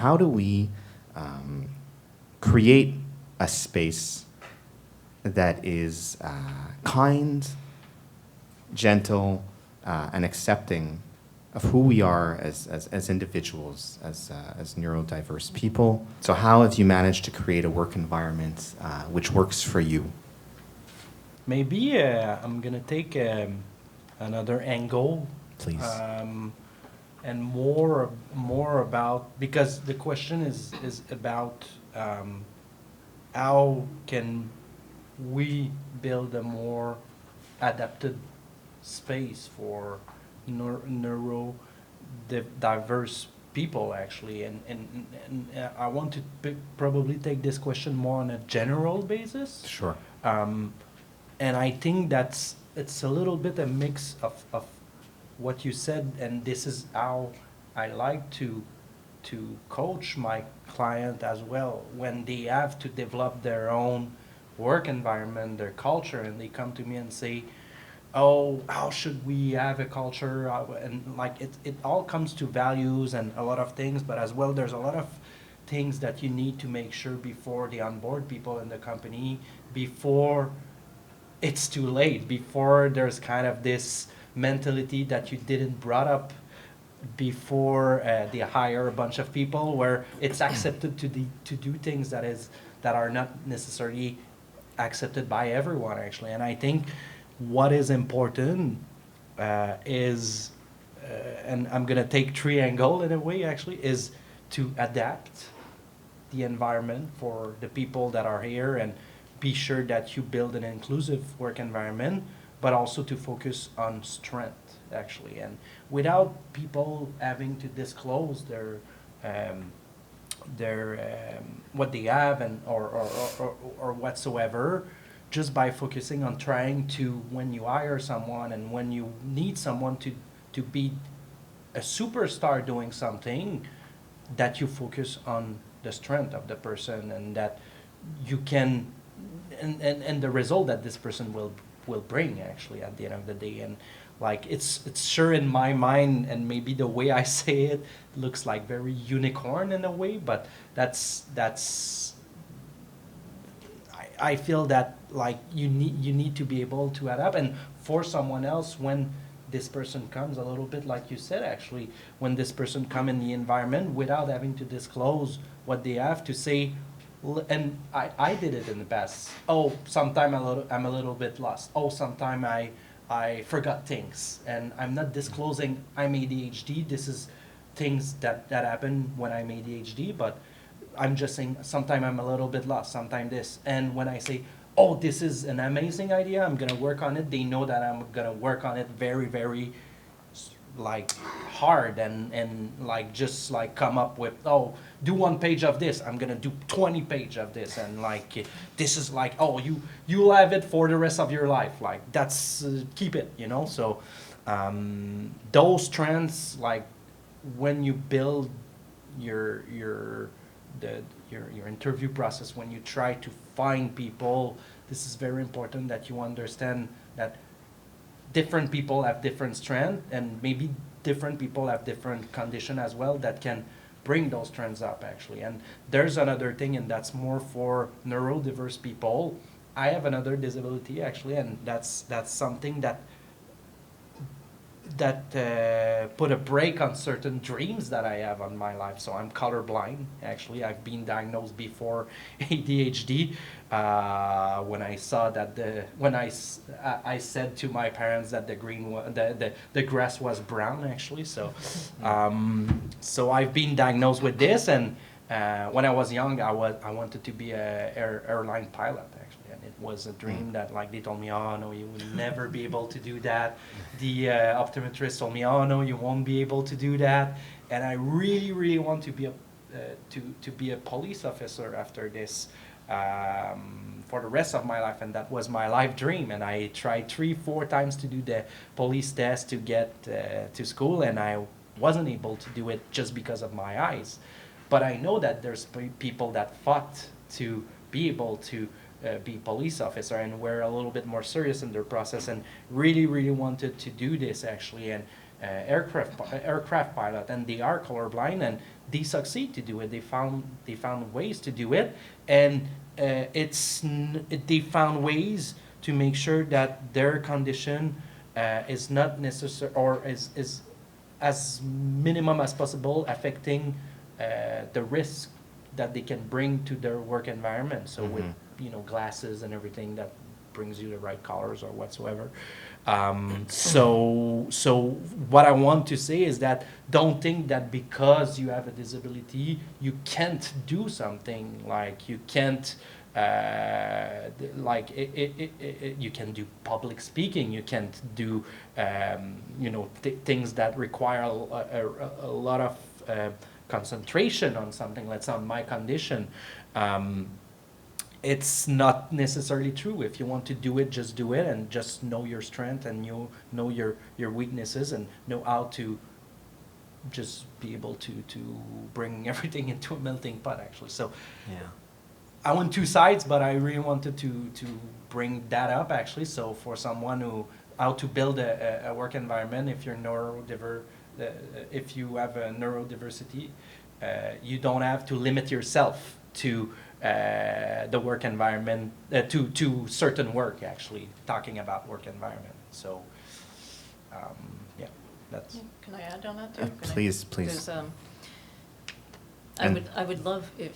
how do we create a space that is kind, gentle, and accepting of who we are as individuals, as neurodiverse people. So how have you managed to create a work environment which works for you? Maybe I'm gonna take another angle, Please. and more about, because the question is about how can we build a more adapted space for neurodiverse people, actually, and I want to probably take this question more on a general basis. Sure. And I think it's a little bit a mix of what you said, and this is how I like to coach my client as well when they have to develop their own work environment, their culture, and they come to me and say, oh, how should we have a culture? And like it all comes to values and a lot of things, but as well there's a lot of things that you need to make sure before they onboard people in the company, before it's too late, before there's kind of this mentality that you didn't brought up before they hire a bunch of people, where it's accepted to do things that are not necessarily accepted by everyone, actually. And I think what is important is, and I'm gonna take triangle in a way, actually, is to adapt the environment for the people that are here and be sure that you build an inclusive work environment, but also to focus on strength, actually. And without people having to disclose their what they have and or whatsoever, just by focusing on trying to, when you hire someone and when you need someone to be a superstar doing something, that you focus on the strength of the person, and that you can, and the result that this person will bring, actually, at the end of the day. And like it's sure in my mind, and maybe the way I say it looks like very unicorn in a way, but that's I feel that like you need to be able to adapt, and for someone else, when this person comes, a little bit like you said, actually, when this person come in the environment without having to disclose what they have to say. And I did it in the past. Oh, sometime I'm a little bit lost. Oh, sometime I forgot things, and I'm not disclosing I'm ADHD. This is things that happen when I'm ADHD, but I'm just saying sometime I'm a little bit lost, sometime this. And when I say, oh, this is an amazing idea, I'm gonna work on it, they know that I'm gonna work on it very, very like hard, and like just like come up with, oh, do 1 page of this, I'm gonna do 20 page of this, and like this is like, oh, you'll have it for the rest of your life, like that's keep it, so those trends, like when you build your interview process, when you try to find people, this is very important that you understand that different people have different strengths, and maybe different people have different condition as well that can bring those trends up, actually. And there's another thing, and that's more for neurodiverse people. I have another disability, actually, and that's something that put a break on certain dreams that I have on my life. So I'm colorblind, actually. I've been diagnosed before ADHD. When I saw that I said to my parents that the grass was brown, actually. So so I've been diagnosed with this, and when I was young, I wanted to be a airline pilot, actually. And it was a dream that, like, they told me, oh no, you will never be able to do that. The optometrist told me, oh no, you won't be able to do that. And I really, really want to be a police officer after this, for the rest of my life, and that was my life dream. And I tried 3-4 times to do the police test to get to school, and I wasn't able to do it just because of my eyes. But I know that there's people that fought to be able to be police officer, and were a little bit more serious in their process, and really, really wanted to do this, actually. And aircraft pilot, and they are colorblind, and they succeed to do it. They found ways to do it, and they found ways to make sure that their condition is not necessary, or is as minimum as possible, affecting the risk that they can bring to their work environment. So with glasses and everything that brings you the right colors or whatsoever. So what I want to say is that don't think that because you have a disability you can't do something. Like you can't you can do public speaking, you can't do things that require a lot of concentration on something. Let's say on my condition, it's not necessarily true. If you want to do it, just do it, and just know your strength, and you know your weaknesses, and know how to just be able to bring everything into a melting pot, actually. So Yeah. I went two sides, but I really wanted to bring that up, actually. So for someone how to build a work environment, if you're if you have a neurodiversity, you don't have to limit yourself to the work environment, to certain work, actually, talking about work environment. So, yeah, that's... Can I add on that too? Please. Because I would love if,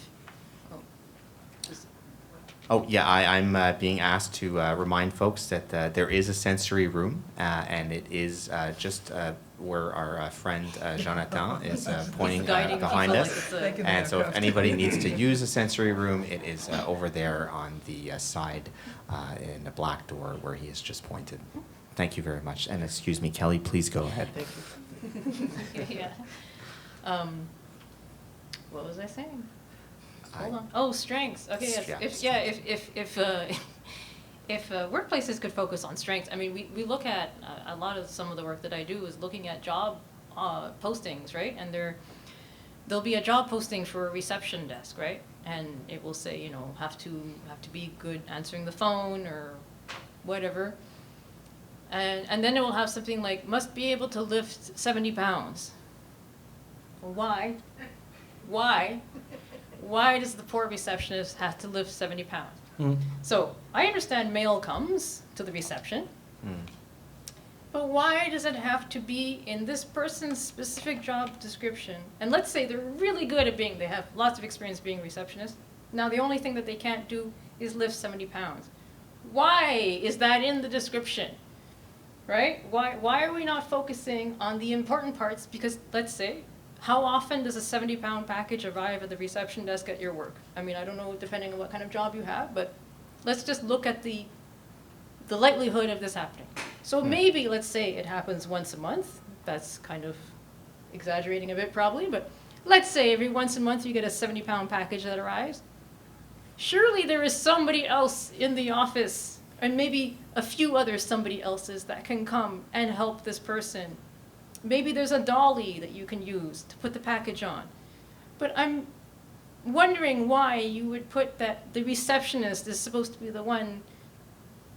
Oh, yeah, I'm being asked to remind folks that there is a sensory room, and it is just where our friend Jonathan is pointing guiding behind people us. like it's And so if anybody needs to use a sensory room, it is over there on the side in the black door where he has just pointed. Thank you very much. And excuse me, Kelly, please go ahead. Thank you. Yeah. What was I saying? Hold on. Oh, strengths. Okay. If workplaces could focus on strengths, I mean, we look at a lot of some of the work that I do is looking at job postings, right? And there'll be a job posting for a reception desk, right? And it will say, have to be good answering the phone or whatever. And then it will have something like must be able to lift 70 pounds. Well, why? Why does the poor receptionist have to lift 70 pounds? Mm. So I understand mail comes to the reception, but why does it have to be in this person's specific job description? And let's say they're really good at they have lots of experience being receptionists. Now the only thing that they can't do is lift 70 pounds. Why is that in the description? Right? Why are we not focusing on the important parts? Because let's say, how often does a 70-pound package arrive at the reception desk at your work? I mean, I don't know, depending on what kind of job you have, but let's just look at the likelihood of this happening. So maybe, let's say it happens once a month. That's kind of exaggerating a bit probably, but let's say every once a month you get a 70-pound package that arrives. Surely there is somebody else in the office, and maybe a few other somebody else's that can come and help this person. Maybe there's a dolly that you can use to put the package on. But I'm wondering why you would put that the receptionist is supposed to be the one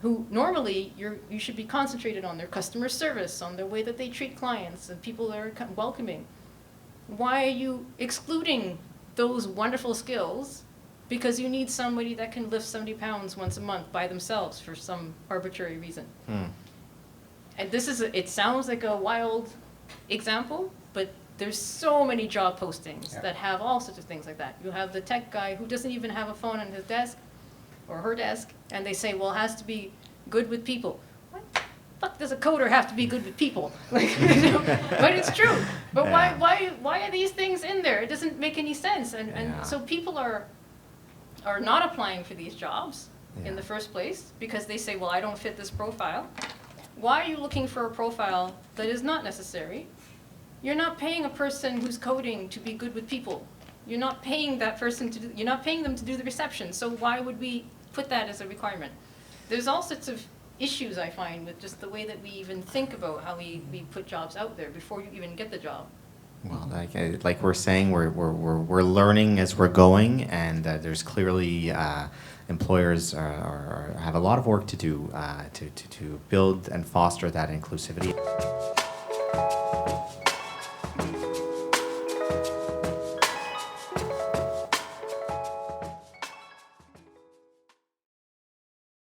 who normally you should be concentrated on their customer service, on the way that they treat clients and people that are welcoming. Why are you excluding those wonderful skills because you need somebody that can lift 70 pounds once a month by themselves for some arbitrary reason? And it sounds like a wild example, but there's so many job postings that have all sorts of things like that. You have the tech guy who doesn't even have a phone on his desk or her desk, and they say, well, it has to be good with people. What the fuck does a coder have to be good with people? But it's true. But why are these things in there? It doesn't make any sense. And so people are not applying for these jobs in the first place because they say, well, I don't fit this profile. Why are you looking for a profile that is not necessary? You're not paying a person who's coding to be good with people. You're not paying that person you're not paying them to do the reception. So why would we put that as a requirement? There's all sorts of issues I find with just the way that we even think about how we put jobs out there before you even get the job. Well, like we're saying, we're learning as we're going, and there's clearly employers have a lot of work to do to build and foster that inclusivity.